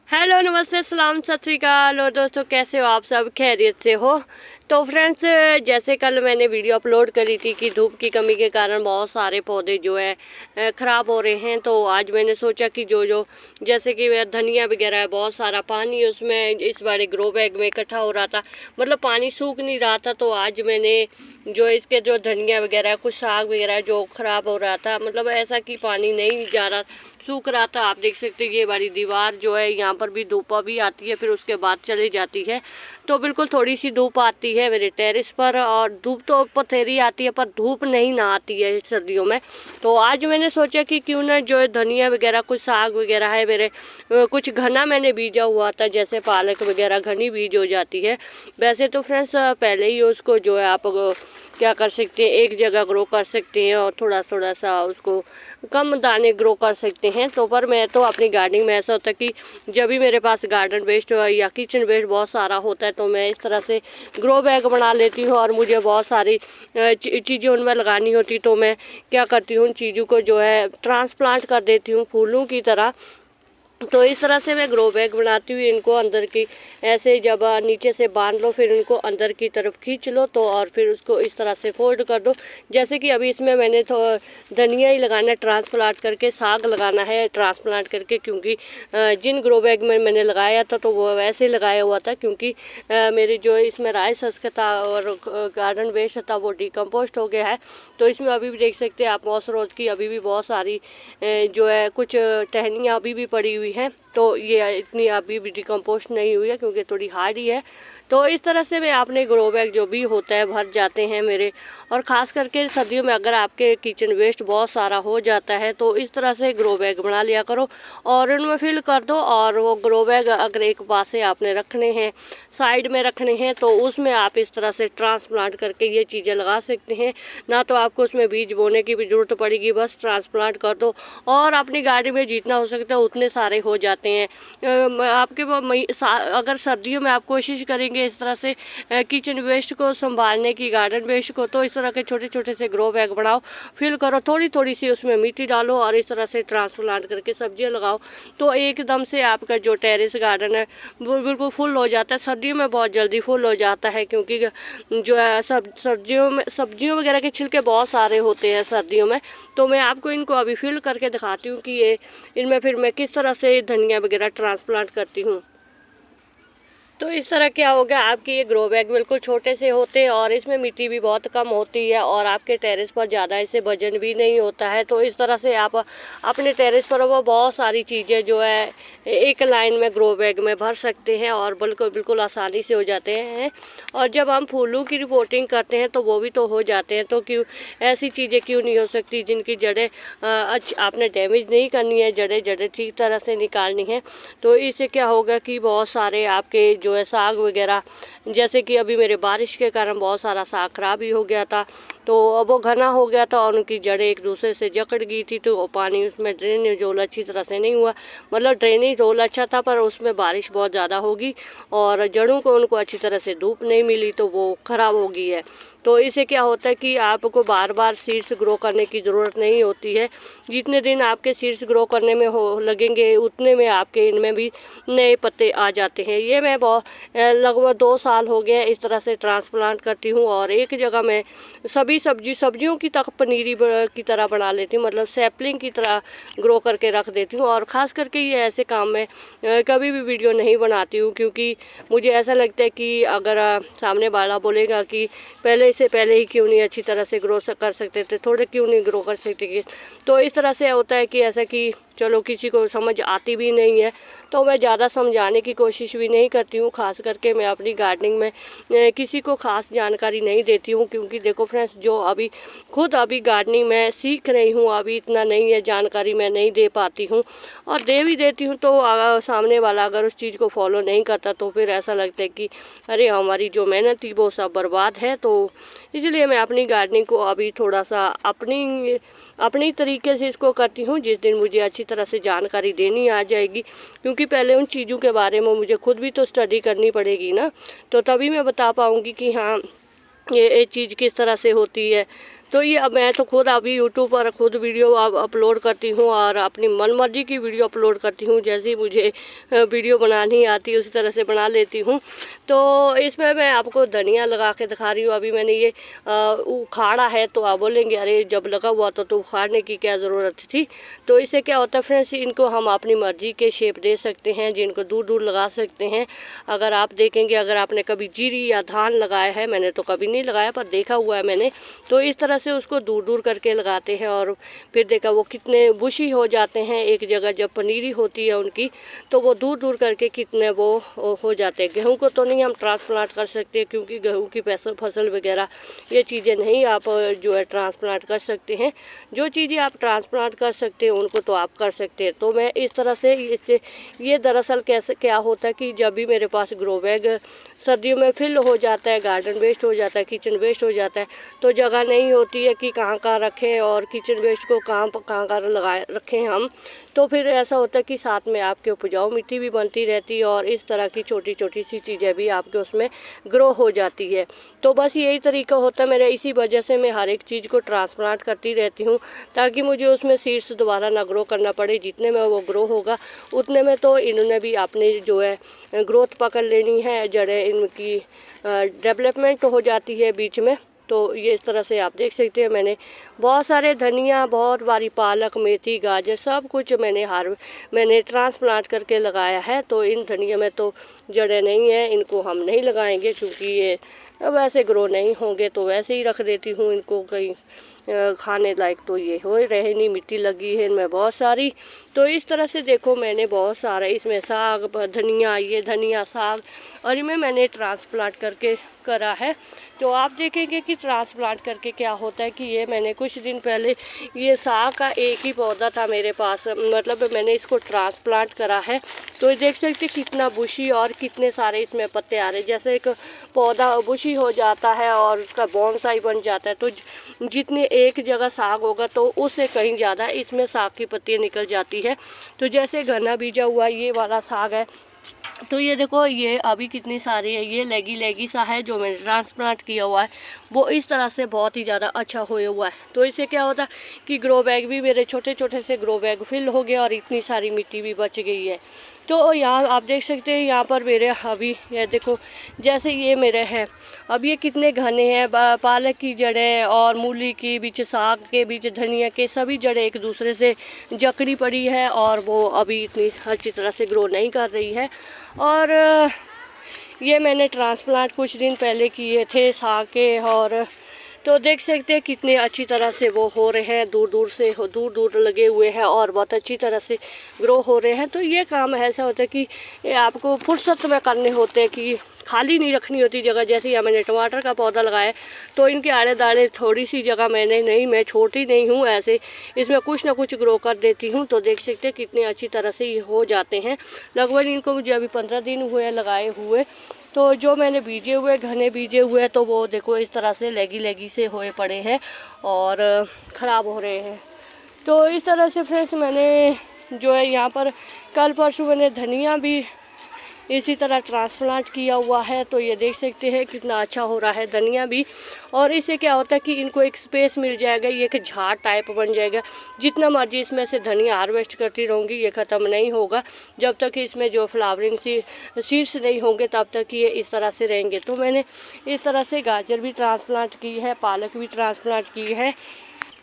Hello, नमस्ते, सलाम, सत श्री अकाल। और दोस्तों, कैसे हो आप सब? खैरियत से हो? तो फ्रेंड्स, जैसे कल मैंने वीडियो अपलोड करी थी कि धूप की कमी के कारण बहुत सारे पौधे जो है ख़राब हो रहे हैं। तो आज मैंने सोचा कि जो जैसे कि धनिया वगैरह है, बहुत सारा पानी उसमें इस बार ग्रो बैग में इकट्ठा हो रहा था, मतलब पानी सूख नहीं रहा था। तो आज मैंने जो इसके जो धनिया वगैरह, कुछ साग वगैरह जो ख़राब हो रहा था, मतलब ऐसा कि पानी नहीं जा रहा, सूख रहा था। आप देख सकते हैं ये वाली दीवार जो है, यहाँ पर भी धूप भी आती है, फिर उसके बाद चली जाती है। तो बिल्कुल थोड़ी सी धूप आती है मेरे टेरेस पर, और धूप तो बथेरी आती है, पर धूप नहीं ना आती है सर्दियों में। तो आज मैंने सोचा कि क्यों ना जो है धनिया वगैरह, कुछ साग वगैरह है मेरे, कुछ घना मैंने बीजा हुआ था, जैसे पालक वगैरह घनी बीज हो जाती है। वैसे तो फ्रेंड्स पहले ही उसको जो है आप क्या कर सकते हैं, एक जगह ग्रो कर सकते हैं और थोड़ा थोड़ा सा उसको कम दाने ग्रो कर सकते हैं। तो पर मैं तो अपनी गार्डनिंग में ऐसा होता है कि जब भी मेरे पास गार्डन वेस्ट या किचन वेस्ट बहुत सारा होता है, तो मैं इस तरह से ग्रो बैग बना लेती हूँ। और मुझे बहुत सारी चीज़ें उनमें लगानी होती, तो मैं क्या करती हूँ, उन चीज़ों को जो है ट्रांसप्लांट कर देती हूँ फूलों की तरह। तो इस तरह से मैं ग्रो बैग बनाती हूँ। इनको अंदर की ऐसे जब नीचे से बांध लो, फिर इनको अंदर की तरफ खींच लो, तो और फिर उसको इस तरह से फोल्ड कर दो। जैसे कि अभी इसमें मैंने तो धनिया ही लगाना है ट्रांसप्लांट करके, साग लगाना है ट्रांसप्लांट करके, क्योंकि जिन ग्रो बैग में मैंने लगाया था तो वो वैसे ही लगाया हुआ था, क्योंकि मेरी जो इसमें राइस हस्क था और गार्डन वेस्ट था वो डिकम्पोस्ट हो गया है। तो इसमें अभी भी देख सकते हैं आप, मौस रोज की अभी भी बहुत सारी जो है कुछ टहनियाँ अभी भी पड़ी हुई हैं। तो ये इतनी अभी भी डिकम्पोस्ट नहीं हुई है, क्योंकि थोड़ी हार्ड ही है। तो इस तरह से मैं अपने ग्रो बैग जो भी होता है भर जाते हैं मेरे। और ख़ास करके सर्दियों में अगर आपके किचन वेस्ट बहुत सारा हो जाता है, तो इस तरह से ग्रो बैग बना लिया करो और उनमें फिल कर दो। और वो ग्रो बैग अगर एक पास से आपने रखने हैं, साइड में रखने हैं, तो उसमें आप इस तरह से ट्रांसप्लांट करके ये चीज़ें लगा सकते हैं। ना तो आपको उसमें बीज बोने की भी ज़रूरत पड़ेगी, बस ट्रांसप्लांट कर दो और अपनी गाड़ी में जितना हो सकता है उतने सारे हो जाते हैं। आपके अगर सर्दियों में आप कोशिश करेंगे इस तरह से किचन वेस्ट को संभालने की, गार्डन वेस्ट को, तो इस तरह के छोटे छोटे से ग्रो बैग बनाओ, फिल करो, थोड़ी थोड़ी सी उसमें मिट्टी डालो और इस तरह से ट्रांसप्लांट करके सब्जियां लगाओ। तो एकदम से आपका जो टेरेस गार्डन है वो बिल्कुल फुल हो जाता है। सर्दियों में बहुत जल्दी फुल हो जाता है, क्योंकि जो है सब्जियों वगैरह के छिलके बहुत सारे होते हैं सर्दियों में। तो मैं आपको इनको अभी फिल करके दिखाती हूँ कि ये इनमें फिर मैं किस तरह से धनिया वगैरह ट्रांसप्लांट करती हूँ। तो इस तरह क्या हो गया, आपके ये ग्रो बैग बिल्कुल छोटे से होते हैं और इसमें मिट्टी भी बहुत कम होती है और आपके टेरेस पर ज़्यादा इससे वजन भी नहीं होता है। तो इस तरह से आप अपने टेरेस पर वो बहुत सारी चीज़ें जो है एक लाइन में ग्रो बैग में भर सकते हैं और बिल्कुल बिल्कुल आसानी से हो जाते हैं। और जब हम फूलों की रिपोर्टिंग करते हैं तो वो भी तो हो जाते हैं। तो क्यों ऐसी चीज़ें क्यों नहीं हो सकती जिनकी जड़ें आपने डैमेज नहीं करनी है, जड़ें ठीक तरह से निकालनी है। तो इससे क्या होगा कि बहुत सारे आपके जो है साग वगैरह, जैसे कि अभी मेरे बारिश के कारण बहुत सारा साग खराब ही हो गया था, तो अब वो घना हो गया था और उनकी जड़ें एक दूसरे से जकड़ गई थी। तो पानी उसमें ड्रेनेज होल अच्छी तरह से नहीं हुआ, मतलब ड्रेनेज होल अच्छा था पर उसमें बारिश बहुत ज़्यादा होगी और जड़ों को उनको अच्छी तरह से धूप नहीं मिली, तो वो ख़राब हो गई है। तो इससे क्या होता है कि आपको बार बार सीड्स ग्रो करने की ज़रूरत नहीं होती है। जितने दिन आपके सीड्स ग्रो करने में लगेंगे, उतने में आपके इनमें भी नए पत्ते आ जाते हैं। ये मैं बहुत लगभग 2 साल हो गए इस तरह से ट्रांसप्लांट करती हूँ और एक जगह मैं सभी सब्जियों की तक पनीरी की तरह बना लेती हूँ, मतलब सैपलिंग की तरह ग्रो करके रख देती हूँ। और ख़ास करके ये ऐसे काम में कभी भी वीडियो नहीं बनाती हूँ, क्योंकि मुझे ऐसा लगता है कि अगर सामने वाला बोलेगा कि पहले ही क्यों नहीं अच्छी तरह से ग्रो कर सकते थे, थोड़े क्यों नहीं ग्रो कर सकते थे। तो इस तरह से होता है कि ऐसा कि चलो किसी को समझ आती भी नहीं है, तो मैं ज़्यादा समझाने की कोशिश भी नहीं करती हूँ। ख़ास करके मैं अपनी गार्डनिंग में किसी को ख़ास जानकारी नहीं देती हूँ, क्योंकि देखो फ्रेंड्स, जो अभी गार्डनिंग में सीख रही हूँ, अभी इतना नहीं है जानकारी मैं नहीं दे पाती हूँ। और दे भी देती हूँ तो सामने वाला अगर उस चीज़ को फॉलो नहीं करता तो फिर ऐसा लगता है कि अरे हमारी जो मेहनत थी वो सब बर्बाद है। तो इसलिए मैं अपनी गार्डनिंग को अभी थोड़ा सा अपनी तरीके से इसको करती हूँ। जिस दिन मुझे अच्छी तरह से जानकारी देनी आ जाएगी, क्योंकि पहले उन चीज़ों के बारे में मुझे खुद भी तो स्टडी करनी पड़ेगी ना, तो तभी मैं बता पाऊँगी कि हाँ ये चीज़ किस तरह से होती है। तो ये अब मैं तो खुद अभी यूट्यूब पर खुद वीडियो अपलोड करती हूँ और अपनी मनमर्जी की वीडियो अपलोड करती हूँ। जैसे मुझे वीडियो बनानी आती है उसी तरह से बना लेती हूँ। तो इसमें मैं आपको धनिया लगा के दिखा रही हूँ। अभी मैंने ये उखाड़ा है, तो आप बोलेंगे अरे जब लगा हुआ तो उखाड़ने की क्या ज़रूरत थी। तो इससे क्या होता है फ्रेंड्स, इनको हम अपनी मर्ज़ी के शेप दे सकते हैं, जिनको दूर दूर लगा सकते हैं। अगर आप देखेंगे, अगर आपने कभी जीरी या धान लगाया है, मैंने तो कभी नहीं लगाया पर देखा हुआ है मैंने, तो इस तरह से उसको दूर दूर करके लगाते हैं और फिर देखा वो कितने बुशी हो जाते हैं। एक जगह जब पनीरी होती है उनकी, तो वो दूर दूर करके कितने वो हो जाते हैं। गेहूं को तो नहीं हम ट्रांसप्लांट कर सकते, क्योंकि गेहूं की फसल वगैरह ये चीज़ें नहीं आप जो है ट्रांसप्लांट कर सकते हैं। जो चीज़ें आप ट्रांसप्लांट कर सकते हैं उनको तो आप कर सकते हैं। तो मैं इस तरह से इससे ये दरअसल कैसे क्या होता है कि जब भी मेरे पास ग्रो बैग सर्दियों में फिल हो जाता है, गार्डन वेस्ट हो जाता है, किचन वेस्ट हो जाता है, तो जगह नहीं होती है कि कहाँ कहाँ रखें और किचन वेस्ट को कहाँ कहाँ लगाए रखें हम। तो फिर ऐसा होता है कि साथ में आपके उपजाऊ मिट्टी भी बनती रहती है और इस तरह की छोटी छोटी सी चीज़ें भी आपके उसमें ग्रो हो जाती है। तो बस यही तरीका होता है मेरा। इसी वजह से मैं हर एक चीज़ को ट्रांसप्लांट करती रहती हूँ, ताकि मुझे उसमें सीड्स दोबारा ना ग्रो करना पड़े। जितने में वो ग्रो होगा उतने में तो इन्होंने भी अपने जो है ग्रोथ पकड़ लेनी है, जड़ें इनकी डेवलपमेंट हो जाती है बीच में। तो ये इस तरह से आप देख सकते हैं, मैंने बहुत सारे धनिया, बहुत बारी पालक, मेथी, गाजर सब कुछ मैंने ट्रांसप्लांट करके लगाया है। तो इन धनिया में तो जड़ें नहीं है, इनको हम नहीं लगाएंगे क्योंकि ये वैसे ग्रो नहीं होंगे, तो वैसे ही रख देती हूँ इनको कहीं खाने लायक। तो ये हो रहे नहीं, मिट्टी लगी है इनमें बहुत सारी। तो इस तरह से देखो मैंने बहुत सारा इसमें साग, धनिया, ये धनिया साग, और इनमें मैंने ट्रांसप्लांट करके करा है। तो आप देखेंगे कि ट्रांसप्लांट करके क्या होता है कि ये मैंने कुछ दिन पहले ये साग का एक ही पौधा था मेरे पास, मतलब मैंने इसको ट्रांसप्लांट करा है। तो देख सकते कितना बुशी और कितने सारे इसमें पत्ते आ रहे हैं। जैसे एक पौधा बुशी हो जाता है और उसका बोनसाई बन जाता है, तो जितनी एक जगह साग होगा तो उससे कहीं ज़्यादा इसमें साग की पत्तियाँ निकल जाती है। तो जैसे घना बीजा हुआ ये वाला साग है, तो ये देखो ये अभी कितनी सारी है, ये लेगी सा है जो मैंने ट्रांसप्लांट किया हुआ है, वो इस तरह से बहुत ही ज़्यादा अच्छा होया हुआ है। तो इससे क्या होता है कि ग्रो बैग भी मेरे छोटे छोटे से ग्रो बैग फिल हो गया और इतनी सारी मिट्टी भी बच गई है। तो यहाँ आप देख सकते हैं, यहाँ पर मेरे अभी ये देखो जैसे ये मेरे हैं, अब ये कितने घने हैं। पालक की जड़ें और मूली की बीच, साग के बीच, धनिया के सभी जड़ें एक दूसरे से जकड़ी पड़ी है और वो अभी इतनी अच्छी तरह से ग्रो नहीं कर रही है। और ये मैंने ट्रांसप्लांट कुछ दिन पहले किए थे साग के, और तो देख सकते हैं कितने अच्छी तरह से वो हो रहे हैं, दूर दूर लगे हुए हैं और बहुत अच्छी तरह से ग्रो हो रहे हैं। तो ये काम ऐसा होता है कि ये आपको फुर्सत में करने होते हैं, कि खाली नहीं रखनी होती जगह। जैसे यहाँ मैंने टमाटर का पौधा लगाया, तो इनके आड़े दाड़े थोड़ी सी जगह मैं छोड़ती नहीं हूँ, ऐसे इसमें कुछ ना कुछ ग्रो कर देती हूँ। तो देख सकते हैं कितने अच्छी तरह से ये हो जाते हैं। लगभग इनको मुझे अभी 15 दिन हुए लगाए हुए। तो जो मैंने बीजे हुए, घने बीजे हुए, तो वो देखो इस तरह से लेगी से होए पड़े हैं और ख़राब हो रहे हैं। तो इस तरह से फ्रेंड्स मैंने जो है यहाँ पर कल परसों मैंने धनिया भी इसी तरह ट्रांसप्लांट किया हुआ है। तो ये देख सकते हैं कितना अच्छा हो रहा है धनिया भी। और इससे क्या होता है कि इनको एक स्पेस मिल जाएगा, ये एक झाड़ टाइप बन जाएगा। जितना मर्जी इसमें से धनिया हार्वेस्ट करती रहूँगी, ये ख़त्म नहीं होगा जब तक इसमें जो फ्लावरिंग सीड्स नहीं होंगे, तब तक ये इस तरह से रहेंगे। तो मैंने इस तरह से गाजर भी ट्रांसप्लांट की है, पालक भी ट्रांसप्लांट की है।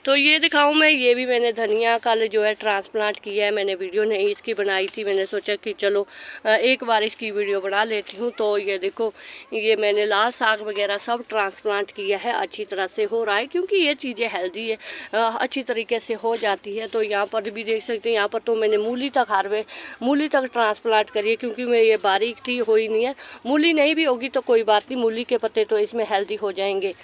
तो ये दिखाऊं मैं, ये भी मैंने धनिया कल जो है ट्रांसप्लांट किया है। मैंने वीडियो नहीं इसकी बनाई थी, मैंने सोचा कि चलो एक बार इसकी वीडियो बना लेती हूँ। तो ये देखो, ये मैंने लाल साग वगैरह सब ट्रांसप्लांट किया है, अच्छी तरह से हो रहा है क्योंकि ये चीज़ें हेल्दी है, अच्छी तरीके से हो जाती है। तो यहाँ पर भी देख सकते हैं, यहाँ पर तो मैंने मूली तक ट्रांसप्लांट करी है, क्योंकि मैं ये बारीक थी, हो ही नहीं है। मूली नहीं भी होगी तो कोई बात नहीं, मूली के पत्ते तो इसमें हेल्दी हो जाएंगे।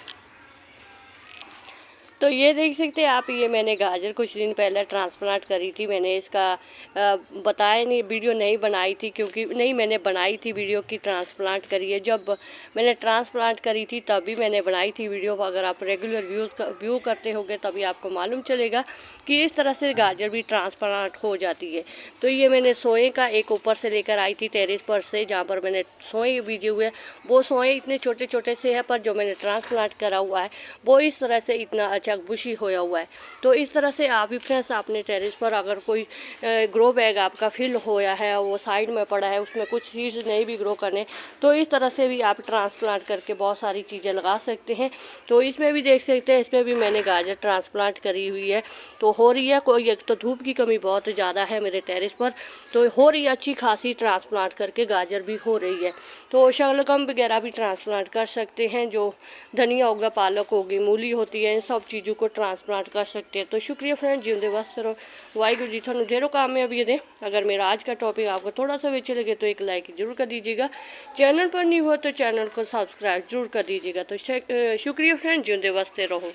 तो ये देख सकते हैं आप, ये मैंने गाजर कुछ दिन पहले ट्रांसप्लांट करी थी। मैंने इसका बताया नहीं, वीडियो नहीं बनाई थी, क्योंकि नहीं मैंने बनाई थी वीडियो की ट्रांसप्लांट करी है। जब मैंने ट्रांसप्लांट करी थी तभी मैंने बनाई थी वीडियो। अगर आप रेगुलर व्यू करते होगे तभी आपको मालूम चलेगा कि इस तरह से गाजर भी ट्रांसप्लांट हो जाती है। तो ये मैंने सोए का एक ऊपर से लेकर आई थी टेरेस पर से, जहाँ पर मैंने सोए बीजे हुए। वो सोए इतने छोटे छोटे से है, पर जो मैंने ट्रांसप्लांट करा हुआ है वो इस तरह से इतना अच्छा चकबुशी होया हुआ है। तो इस तरह से आप भी फ्रेंड्स अपने टेरेस पर अगर कोई ग्रो बैग आपका फिल होया है, वो साइड में पड़ा है, उसमें कुछ चीज़ नहीं भी ग्रो करने, तो इस तरह से भी आप ट्रांसप्लांट करके बहुत सारी चीज़ें लगा सकते हैं। तो इसमें भी देख सकते हैं, इसमें भी मैंने गाजर ट्रांसप्लांट करी हुई है, तो हो रही है। कोई एक तो धूप की कमी बहुत ज़्यादा है मेरे टेरेस पर, तो हो रही है अच्छी खासी ट्रांसप्लांट करके, गाजर भी हो रही है। तो शलगम वगैरह भी ट्रांसप्लांट कर सकते हैं, जो धनिया होगा, पालक होगी, मूली होती है, इन सब चीज़ों को ट्रांसप्लांट कर सकते हैं। तो शुक्रिया फ्रेंड, जिंदे बस रहो, वाहिगुरू जी थानू ढेरों कामयाबी दें। अगर मेरा आज का टॉपिक आपको थोड़ा सा भी अच्छे लगे तो एक लाइक जरूर कर दीजिएगा, चैनल पर नहीं हो तो चैनल को सब्सक्राइब जरूर कर दीजिएगा। तो शुक्रिया फ्रेंड, जिंदे बसते रहो।